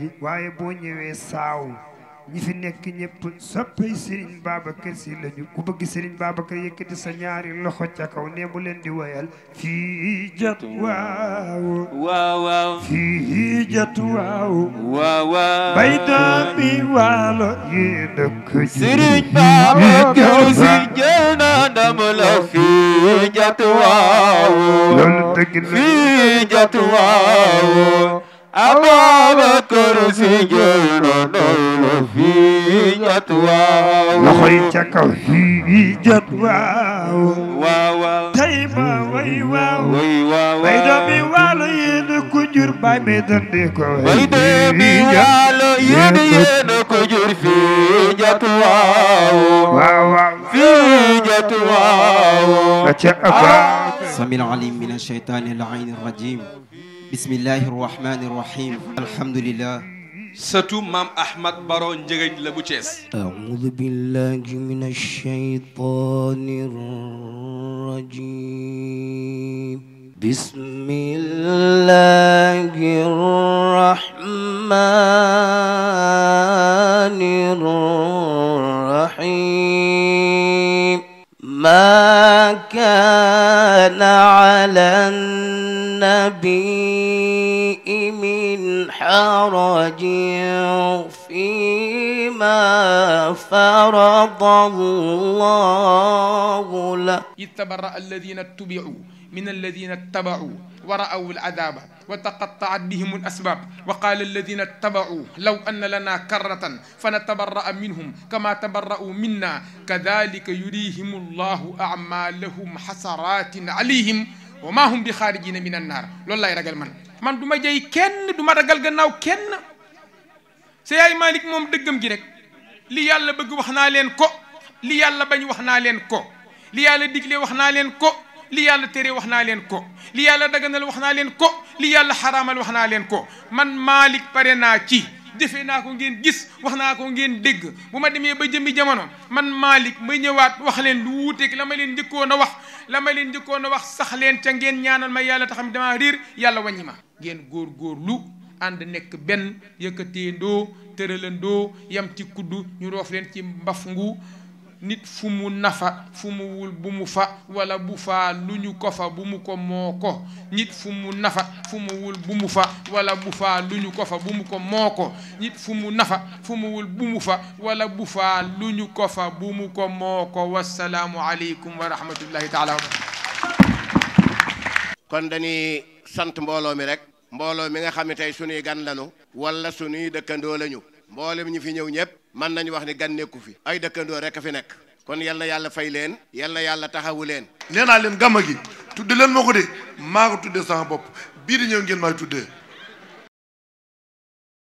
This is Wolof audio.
waaye boo ñëwee saaw ñi fi nekk ñëpp soppay Serigne Babacar Sy lañu ku bëgg Serigne Babacar yëkkati sa ñaari loxo ca kaw ne mu leen di woyal fii jot waaw waaw waaw fii jot waaw waaw waaw bay doomi waalo yéen a ko ji Serigne Babacar Sy jël na ndam la fii jot waaw loolu dëgg la fii jot waaw Ababacar Sy jël na ndam la fii jot waaw loxo yi ca kaw fii jot waaw waaw waaw tey ma way waaw way waaw bay doomi waalo yéen a ko jur bay me dande ko bay doomi waalo yéen a ko jur fii jot waaw waaw waaw fii jot waaw la ca aba سميع العليم من الشيطان اللعين الرجيم بسم الله الرحمن الرحيم الحمد لله sëtu maam Ahmad Baro Njëgëj la bu Cees أعوذ بالله من الشيطان الرجيم بسم الله الرحمن الرحيم ما كان على النبي من حرج فيما فرض الله له إذ تبرأ الذين اتبعوا من الذين اتبعوا ورأوا العذاب وتقطعت بهم الأسباب وقال الذين اتبعوا لو أن لنا كرة فنتبرأ منهم كما تبرأوا منا كذلك يريهم الله أعمالهم حسرات عليهم وما هم بخارجين من النار loolu lay ragal man du ma jëy kenn du ma ragal gannaaw kenn Seydi Malick moom dëggam gi rek li yàlla bëgg wax naa leen ko li yàlla bañ wax naa leen ko li yàlla digle wax naa leen ko li yàlla tere wax naa leen ko li yàlla daganal wax naa leen ko li yàlla xaraamal wax naa leen ko man Malick pare naa ci defe naa ko ngeen gis wax naa ko ngeen dégg bu ma demee ba jëmmi jamono man Malick ma ñëwaat wax leen lu wuuteeg la ma leen njëkkoon a wax la ma leen njëkkoon a wax sax leen ca ngeen ñaanal ma yàlla taxam dama riir yàlla wàññi ma ngeen góorgóorlu ànd nekk benn yëkkateendoo tëralandoo yam ci kuddu ñu roof leen ci mbaf ngu nit fu mu nafa fu mu wul bu mu fa wala bu faa lu ñu ko fa bu mu ko moo ko nit fu mu nafa fu mu wul bu mu fa wala bu faa lu ñu ko fa bu mu ko moo ko nit fu mu nafa fu mu wul bu mu fa wala bu faa lu ñu ko fa bu mu ko moo ko wasalaamu aleykum wa rahmatullahi taala wa barakatuh kon dañuy sant mbooloo mi rek mbooloo mi nga xam ne tey suñuy gan lanu wala suñuy dëkkandoo lañu mboolem ñu fi ñëw ñëpp mën nañu wax ni gan nekku fi ay dëkkandoo rek a fi nekk kon yal na yàlla fay leen yal na yàlla taxawu leen nee naa leen gàmma gi tudde leen moo ko de maa ko tuddee sama bopp bii di ñëw ngeen may tuddee